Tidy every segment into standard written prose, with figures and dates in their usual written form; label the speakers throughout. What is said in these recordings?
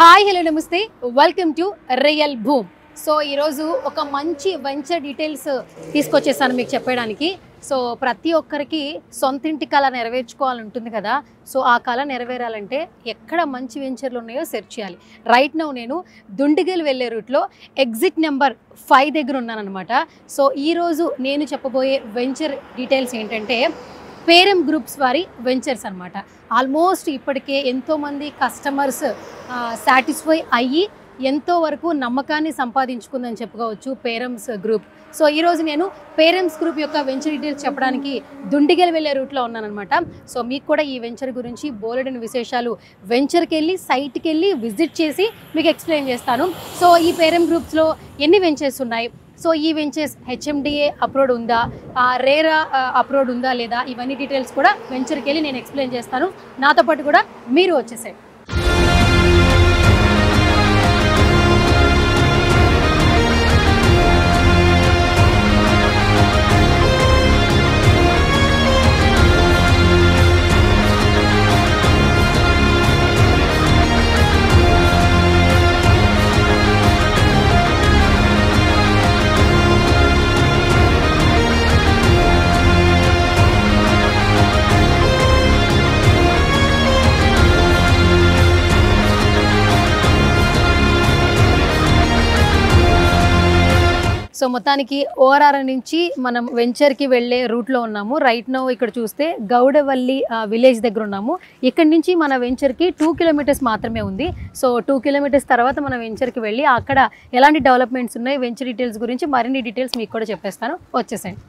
Speaker 1: Hi hello నమస్తే welcome to real boom. So ఈరోజు ఒక మంచి వెంచర్ డీటెయిల్స్ తీసుకొచ్చేసాను మీకు చెప్పడానికి. సో ప్రతి ఒక్కరికి సొంతింటి కళ నెరవేర్చుకోవాలని ఉంటుంది కదా. సో ఆ కళ నెరవేరాలంటే ఎక్కడ మంచి వెంచర్లు ఉన్నాయో సెర్చ్ చేయాలి. రైట్ నౌ నేను దుండిగల్ వెళ్ళే రూట్లో ఎగ్జిట్ నెంబర్ 5 దగ్గర ఉన్నానన్నమాట. సో ఈరోజు నేను చెప్పబోయే వెంచర్ డీటెయిల్స్ ఏంటంటే పేరం గ్రూప్స్ వారి వెంచర్స్ అనమాట. ఆల్మోస్ట్ ఇప్పటికే ఎంతోమంది కస్టమర్స్ సాటిస్ఫై అయ్యి ఎంతో వరకు నమ్మకాన్ని సంపాదించుకుందని చెప్పుకోవచ్చు పేరమ్స్ గ్రూప్. సో ఈరోజు నేను పేరమ్స్ గ్రూప్ యొక్క వెంచర్ డీటెయిల్స్ చెప్పడానికి దుండిగల్ వెళ్ళే రూట్లో ఉన్నానమాట. సో మీకు కూడా ఈ వెంచర్ గురించి బోలెడని విశేషాలు వెంచర్కి వెళ్ళి సైట్కి వెళ్ళి విజిట్ చేసి మీకు ఎక్స్ప్లెయిన్ చేస్తాను. సో ఈ పేరమ్ గ్రూప్స్లో ఎన్ని వెంచర్స్ ఉన్నాయి, సో ఈ వెంచర్స్ హెచ్ఎండిఏ అప్రూవ్డ్ ఉందా, రేరా అప్రూవ్డ్ ఉందా లేదా, ఇవన్నీ డీటెయిల్స్ కూడా వెంచర్కి వెళ్ళి నేను ఎక్స్ప్లెయిన్ చేస్తాను. నాతో పాటు కూడా మీరు వచ్చేసాయి. సో మొత్తానికి ఓఆర్ఆర్ నుంచి మనం వెంచర్కి వెళ్ళే రూట్లో ఉన్నాము. రైట్ నౌ ఇక్కడ చూస్తే గౌడవల్లి విలేజ్ దగ్గర ఉన్నాము. ఇక్కడ నుంచి మన వెంచర్కి 2 కిలోమీటర్స్ మాత్రమే ఉంది. సో 2 కిలోమీటర్స్ తర్వాత మన వెంచర్కి వెళ్ళి అక్కడ ఎలాంటి డెవలప్మెంట్స్ ఉన్నాయి, వెంచర్ డీటెయిల్స్ గురించి మరిన్ని డీటెయిల్స్ మీకు కూడా చెప్పేస్తాను. వచ్చేసేయండి.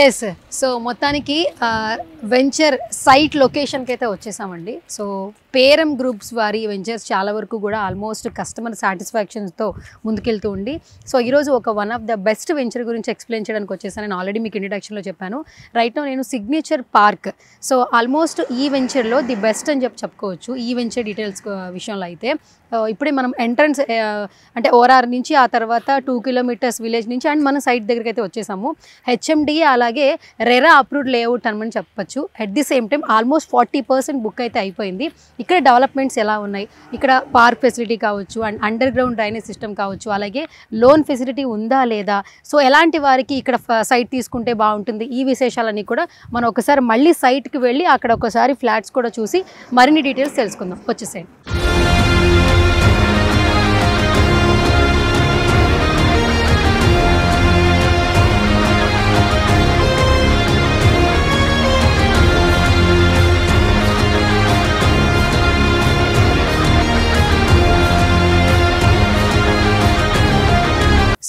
Speaker 1: ఎస్, సో మొత్తానికి వెంచర్ సైట్ లొకేషన్కి అయితే వచ్చేసామండి. సో పేరం గ్రూప్స్ వారి వెంచర్స్ చాలా వరకు కూడా ఆల్మోస్ట్ కస్టమర్ సాటిస్ఫాక్షన్తో ముందుకెళ్తూ ఉండి, సో ఈరోజు ఒక one of the best venture గురించి ఎక్స్ప్లెయిన్ చేయడానికి వచ్చేసాను. నేను ఆల్రెడీ మీకు ఇంట్రడక్షన్లో చెప్పాను. రైట్ నౌ నేను సిగ్నేచర్ పార్క్, సో ఆల్మోస్ట్ ఈ వెంచర్లో ది బెస్ట్ అని చెప్పుకోవచ్చు. ఈ వెంచర్ డీటెయిల్స్ విషయంలో అయితే ఇప్పుడే మనం ఎంట్రన్స్ అంటే ఓఆర్ఆర్ నుంచి ఆ తర్వాత 2 కిలోమీటర్స్ విలేజ్ నుంచి అండ్ మన సైట్ దగ్గరికి అయితే వచ్చేసాము. హెచ్ఎండిఏ అలాగే రెరా అప్రూవ్డ్ లేఅవుట్ అని చెప్పచ్చు. At the same time almost 40% book అయితే అయిపోయింది. ఇక్కడ డెవలప్మెంట్స్ ఎలా ఉన్నాయి, ఇక్కడ పార్క్ ఫెసిలిటీ కావచ్చు and under ground drainage system కావచ్చు, అలాగే లోన్ ఫెసిలిటీ ఉందా లేదా, సో ఎలాంటి వారికి ఇక్కడ సైట్ తీసుకుంటే బాగుంటుంది, ఈ విశేషాలన్నీ కూడా మనం ఒకసారి మళ్ళీ సైట్కి వెళ్ళి అక్కడ ఒకసారి ఫ్లాట్స్ కూడా చూసి మరిన్ని డీటెయిల్స్ తెలుసుకుందాం. వచ్చేసేయండి.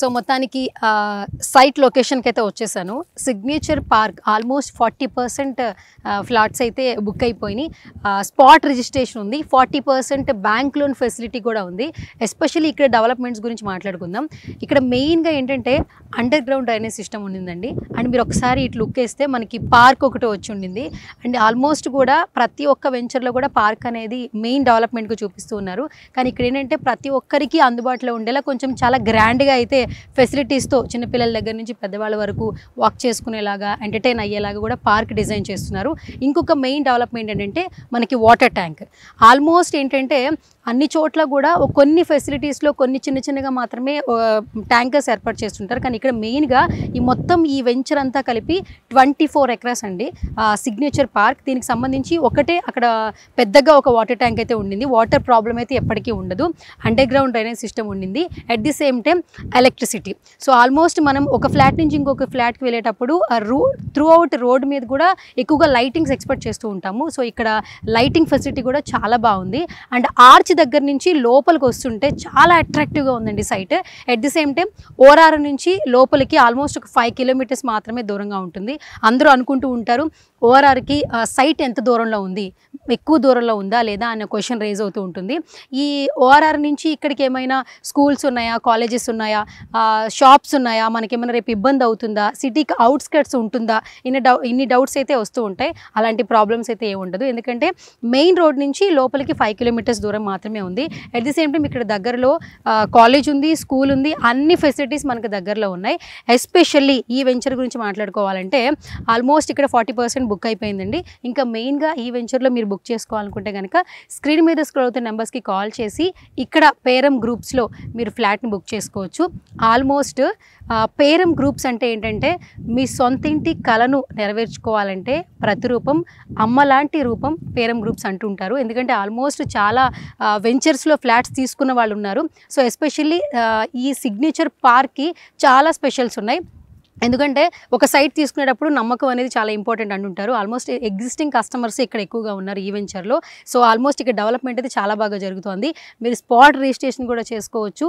Speaker 1: సో మొత్తానికి సైట్ లొకేషన్కి అయితే వచ్చేసాను. సిగ్నేచర్ పార్క్ ఆల్మోస్ట్ 40% ఫ్లాట్స్ అయితే బుక్ అయిపోయినాయి. స్పాట్ రిజిస్ట్రేషన్ ఉంది, 40% బ్యాంక్ లోన్ ఫెసిలిటీ కూడా ఉంది. ఎస్పెషల్లీ ఇక్కడ డెవలప్మెంట్స్ గురించి మాట్లాడుకుందాం. ఇక్కడ మెయిన్గా ఏంటంటే అండర్ గ్రౌండ్ డ్రైనేజ్ సిస్టమ్ ఉండిందండి. అండ్ మీరు ఒకసారి ఇటు లుక్ వేస్తే మనకి పార్క్ ఒకటి వచ్చి ఉండింది. అండ్ ఆల్మోస్ట్ కూడా ప్రతి ఒక్క వెంచర్లో కూడా పార్క్ అనేది మెయిన్ డెవలప్మెంట్గా చూపిస్తూ ఉన్నారు. కానీ ఇక్కడ ఏంటంటే ప్రతి ఒక్కరికి అందుబాటులో ఉండేలా కొంచెం చాలా గ్రాండ్గా అయితే ఫెసిలిటీస్తో చిన్నపిల్లల దగ్గర నుంచి పెద్దవాళ్ళ వరకు వాక్ చేసుకునేలాగా ఎంటర్టైన్ అయ్యేలాగా కూడా పార్క్ డిజైన్ చేస్తున్నారు. ఇంకొక మెయిన్ డెవలప్మెంట్ ఏంటంటే మనకి వాటర్ ట్యాంక్. ఆల్మోస్ట్ ఏంటంటే అన్ని చోట్ల కూడా కొన్ని ఫెసిలిటీస్లో కొన్ని చిన్నగా మాత్రమే ట్యాంకర్స్ ఏర్పాటు చేస్తుంటారు. కానీ ఇక్కడ మెయిన్గా ఈ వెంచర్ అంతా కలిపి 24 ఎకరాస్ అండి సిగ్నేచర్ పార్క్. దీనికి సంబంధించి ఒకటే అక్కడ పెద్దగా ఒక వాటర్ ట్యాంక్ అయితే ఉండింది. వాటర్ ప్రాబ్లం అయితే ఎప్పటికీ ఉండదు. అండర్ గ్రౌండ్ డ్రైనేజ్ సిస్టమ్ ఉండింది. At the same time electricity. So almost మనం ఒక ఫ్లాట్ నుంచి ఇంకొక ఫ్లాట్కి వెళ్ళేటప్పుడు త్రూ అవుట్ రోడ్ మీద కూడా ఎక్కువగా లైటింగ్స్ ఎక్స్పెక్ట్ చేస్తూ ఉంటాము. సో ఇక్కడ లైటింగ్ ఫెసిలిటీ కూడా చాలా బాగుంది. అండ్ ఆర్చ్ దగ్గర నుంచి లోపలికి వస్తుంటే చాలా అట్రాక్టివ్గా ఉందండి site. At the same time ORR నుంచి లోపలికి ఆల్మోస్ట్ ఒక 5 కిలోమీటర్స్ మాత్రమే దూరంగా ఉంటుంది. అందరూ అనుకుంటూ ఉంటారు ఓఆర్ఆర్కి సైట్ ఎంత దూరంలో ఉంది, ఎక్కువ దూరంలో ఉందా లేదా అనే క్వశ్చన్ రేజ్ అవుతూ ఉంటుంది. ఈ ఓఆర్ఆర్ నుంచి ఇక్కడికి ఏమైనా స్కూల్స్ ఉన్నాయా, కాలేజెస్ ఉన్నాయా, షాప్స్ ఉన్నాయా, మనకేమైనా రేపు ఇబ్బంది అవుతుందా, సిటీకి అవుట్స్కట్స్ ఉంటుందా, ఇన్ని డౌట్స్ అయితే వస్తూ ఉంటాయి. అలాంటి ప్రాబ్లమ్స్ అయితే ఏమి ఉండదు. ఎందుకంటే మెయిన్ రోడ్ నుంచి లోపలికి 5 కిలోమీటర్స్ దూరం మాత్రమే ఉంది. అట్ ది సేమ్ టైం ఇక్కడ దగ్గరలో కాలేజ్ ఉంది, స్కూల్ ఉంది, అన్ని ఫెసిలిటీస్ మనకు దగ్గరలో ఉన్నాయి. ఎస్పెషల్లీ ఈ వెంచర్ గురించి మాట్లాడుకోవాలంటే ఆల్మోస్ట్ ఇక్కడ 40% బుక్ అయిపోయిందండి. ఇంకా మెయిన్గా ఈ వెంచర్లో మీరు బుక్ చేసుకోవాలనుకుంటే కనుక స్క్రీన్ మీద స్క్రోల్ అవుతున్న నెంబర్స్కి కాల్ చేసి ఇక్కడ పేరం గ్రూప్స్లో మీరు ఫ్లాట్ని బుక్ చేసుకోవచ్చు. ఆల్మోస్ట్ పేరం గ్రూప్స్ అంటే ఏంటంటే మీ సొంతింటి కలను నెరవేర్చుకోవాలంటే ప్రతిరూపం అమ్మలాంటి రూపం పేరం గ్రూప్స్ అంటుంటారు. ఎందుకంటే ఆల్మోస్ట్ చాలా వెంచర్స్లో ఫ్లాట్స్ తీసుకున్న వాళ్ళు ఉన్నారు. సో ఎస్పెషల్లీ ఈ సిగ్నేచర్ పార్క్కి చాలా స్పెషల్స్ ఉన్నాయి. ఎందుకంటే ఒక సైట్ తీసుకునేటప్పుడు నమ్మకం అనేది చాలా ఇంపార్టెంట్ అంటుంటారు. ఆల్మోస్ట్ ఎగ్జిస్టింగ్ కస్టమర్స్ ఇక్కడ ఎక్కువగా ఉన్నారు ఈ వెంచర్లో. సో ఆల్మోస్ట్ ఇక్కడ డెవలప్మెంట్ అయితే చాలా బాగా జరుగుతుంది. మీరు స్పాట్ రిజిస్ట్రేషన్ కూడా చేసుకోవచ్చు.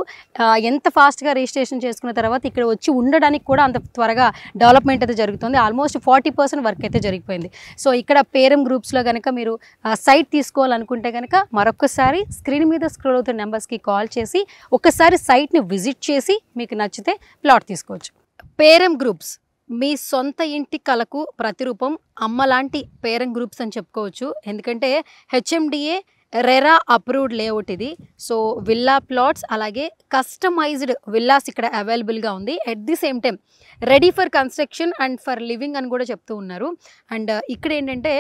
Speaker 1: ఎంత ఫాస్ట్గా రిజిస్ట్రేషన్ చేసుకున్న తర్వాత ఇక్కడ వచ్చి ఉండడానికి కూడా అంత త్వరగా డెవలప్మెంట్ అయితే జరుగుతుంది. ఆల్మోస్ట్ 40% వర్క్ అయితే జరిగిపోయింది. సో ఇక్కడ పేరం గ్రూప్స్లో కనుక మీరు సైట్ తీసుకోవాలనుకుంటే కనుక మరొకసారి స్క్రీన్ మీద స్క్రోల్ అవుతున్న నెంబర్స్కి కాల్ చేసి ఒకసారి సైట్ని విజిట్ చేసి మీకు నచ్చితే ప్లాట్ తీసుకోవచ్చు. పేరం గ్రూప్స్ మీ సొంత ఇంటి కలకు ప్రతిరూపం అమ్మలాంటి పేరం గ్రూప్స్ అని చెప్పుకోవచ్చు. ఎందుకంటే హెచ్ఎండిఏ రెరా అప్రూవ్డ్ లేఅవుట్ ఇది. సో విల్లా ప్లాట్స్ అలాగే కస్టమైజ్డ్ విల్లాస్ ఇక్కడ అవైలబుల్గా ఉంది. At the same time ready for construction and for living అని కూడా చెప్తూ ఉన్నారు. అండ్ ఇక్కడ ఏంటంటే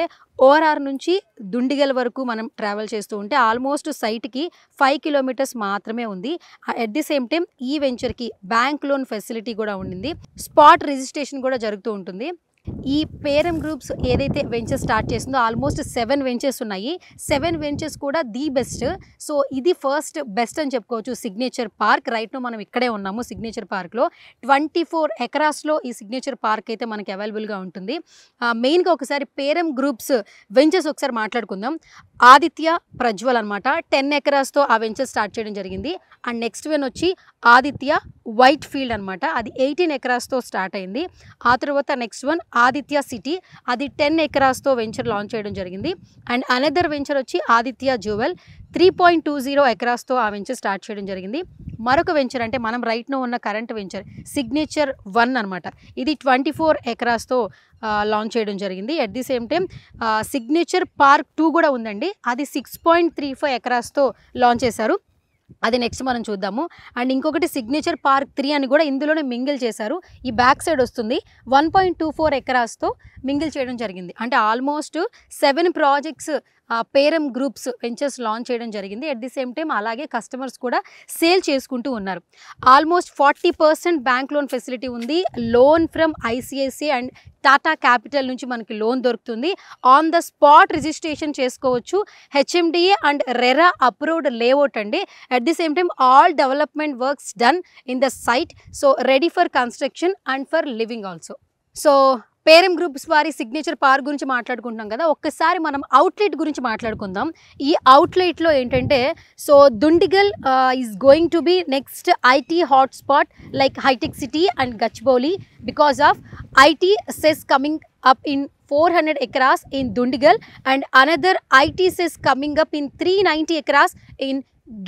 Speaker 1: ఓఆర్ఆర్ నుంచి దుండిగల్ వరకు మనం ట్రావెల్ చేస్తూ ఉంటే ఆల్మోస్ట్ సైట్కి 5 కిలోమీటర్స్ మాత్రమే ఉంది. ఎట్ ది సేమ్ టైం ఈ వెంచర్కి బ్యాంక్ లోన్ ఫెసిలిటీ కూడా ఉండింది. స్పాట్ రిజిస్ట్రేషన్ కూడా జరుగుతూ ఉంటుంది. ఈ పేరం గ్రూప్స్ ఏదైతే వెంచర్ స్టార్ట్ చేసిందో ఆల్మోస్ట్ 7 వెంచర్స్ ఉన్నాయి. 7 వెంచర్స్ కూడా ది బెస్ట్. సో ఇది ఫస్ట్ బెస్ట్ అని చెప్పుకోవచ్చు. సిగ్నేచర్ పార్క్ రైట్ మనం ఇక్కడే ఉన్నాము. సిగ్నేచర్ పార్క్లో 24 ఎకరాస్లో ఈ సిగ్నేచర్ పార్క్ అయితే మనకి అవైలబుల్గా ఉంటుంది. మెయిన్గా ఒకసారి పేరం గ్రూప్స్ వెంచర్స్ ఒకసారి మాట్లాడుకుందాం. ఆదిత్య ప్రజ్వల్ అనమాట 10 ఎకరాస్తో ఆ వెంచర్ స్టార్ట్ చేయడం జరిగింది. అండ్ నెక్స్ట్ వన్ వచ్చి ఆదిత్య వైట్ ఫీల్డ్ అనమాట, అది 18 ఎకరాస్తో స్టార్ట్ అయింది. ఆ తర్వాత నెక్స్ట్ వన్ ఆదిత్య సిటీ, అది 10 ఎకరాస్తో వెంచర్ లాంచ్ చేయడం జరిగింది. అండ్ అనదర్ వెంచర్ వచ్చి ఆదిత్య జ్యువెల్ 3.20 ఎకరాస్తో ఆ వెంచర్ స్టార్ట్ చేయడం జరిగింది. మరొక వెంచర్ అంటే మనం రైట్నో ఉన్న కరెంట్ వెంచర్ సిగ్నేచర్ 1 అనమాట, ఇది 24 ఎకరాస్తో లాంచ్ చేయడం జరిగింది. At the same time signature park 2 కూడా ఉందండి, అది 6.35 ఎకరాస్తో లాంచ్ చేశారు. అది నెక్స్ట్ మనం చూద్దాము. అండ్ ఇంకొకటి సిగ్నేచర్ పార్క్ 3 అని కూడా ఇందులోనే మింగిల్ చేశారు. ఈ బ్యాక్ సైడ్ వస్తుంది 1.24 ఎకరాస్తో మింగిల్ చేయడం జరిగింది. అంటే ఆల్మోస్ట్ 7 ప్రాజెక్ట్స్ పేరం గ్రూప్స్ వెంచర్స్ లాంచ్ చేయడం జరిగింది. ఎట్ ది సేమ్ టైం అలాగే కస్టమర్స్ కూడా సేల్ చేసుకుంటూ ఉన్నారు. ఆల్మోస్ట్ 40% బ్యాంక్ లోన్ ఫెసిలిటీ ఉంది. Loan from ICICI and Tata Capital నుంచి మనకి లోన్ దొరుకుతుంది. ఆన్ ద స్పాట్ రిజిస్ట్రేషన్ చేసుకోవచ్చు. HMDA and RERA approved layout అండి. At the same time all development works done in the site. So ready for construction and for living also. So Peram groups వారి signature park గురించి మాట్లాడుకుంటున్నాం కదా, ఒక్కసారి మనం outlet గురించి మాట్లాడుకుందాం. ఈ అవుట్లెట్లో ఏంటంటే so Dundigal is going to be next IT hotspot like హైటెక్ City and Gachibowli because of IT SEZs coming up in 400 acres in Dundigal and another IT says coming up in 390 acres in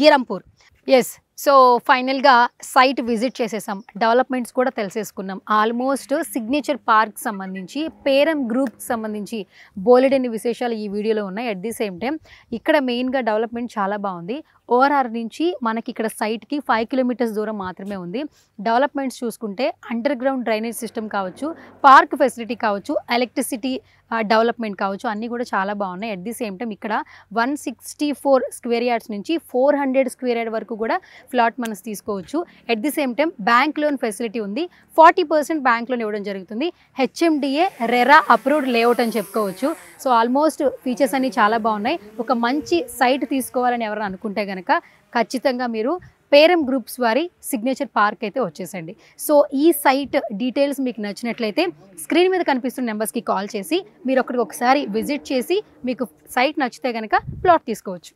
Speaker 1: Girampur. Yes, so ఫైనల్గా site visit చేసేసాం, developments కూడా తెలిసేసుకున్నాం. Almost signature park సంబంధించి పేరం గ్రూప్కి సంబంధించి బోలెడన్ని విశేషాలు ఈ వీడియోలో ఉన్నాయి. అట్ ది సేమ్ టైం ఇక్కడ మెయిన్గా డెవలప్మెంట్ చాలా బాగుంది. ఓఆర్ఆర్ నుంచి మనకి ఇక్కడ సైట్కి 5 కిలోమీటర్స్ దూరం మాత్రమే ఉంది. డెవలప్మెంట్స్ చూసుకుంటే అండర్ గ్రౌండ్ డ్రైనేజ్ సిస్టమ్ కావచ్చు, పార్క్ ఫెసిలిటీ కావచ్చు, ఎలక్ట్రిసిటీ డెవలప్మెంట్ కావచ్చు, అన్నీ కూడా చాలా బాగున్నాయి. అట్ ది సేమ్ టైం ఇక్కడ 164 స్క్వేర్ యార్డ్స్ నుంచి 400 స్క్వేర్ యార్డ్ వరకు కూడా ఫ్లాట్ మనం తీసుకోవచ్చు. At the same time bank loan facility ఉంది. 40% బ్యాంక్ లోన్ ఇవ్వడం జరుగుతుంది. హెచ్ఎండిఏ రెరా అప్రూవ్డ్ లేఅవుట్ అని చెప్పుకోవచ్చు. సో ఆల్మోస్ట్ ఫీచర్స్ అన్నీ చాలా బాగున్నాయి. ఒక మంచి సైట్ తీసుకోవాలని ఎవరైనా అనుకుంటే కనుక ఖచ్చితంగా మీరు పేరం గ్రూప్స్ వారి సిగ్నేచర్ పార్క్ అయితే వచ్చేసండి. సో ఈ సైట్ డీటెయిల్స్ మీకు నచ్చినట్లయితే స్క్రీన్ మీద కనిపిస్తున్న నెంబర్స్కి కాల్ చేసి మీరు ఒకసారి విజిట్ చేసి మీకు సైట్ నచ్చితే కనుక ప్లాట్ తీసుకోవచ్చు.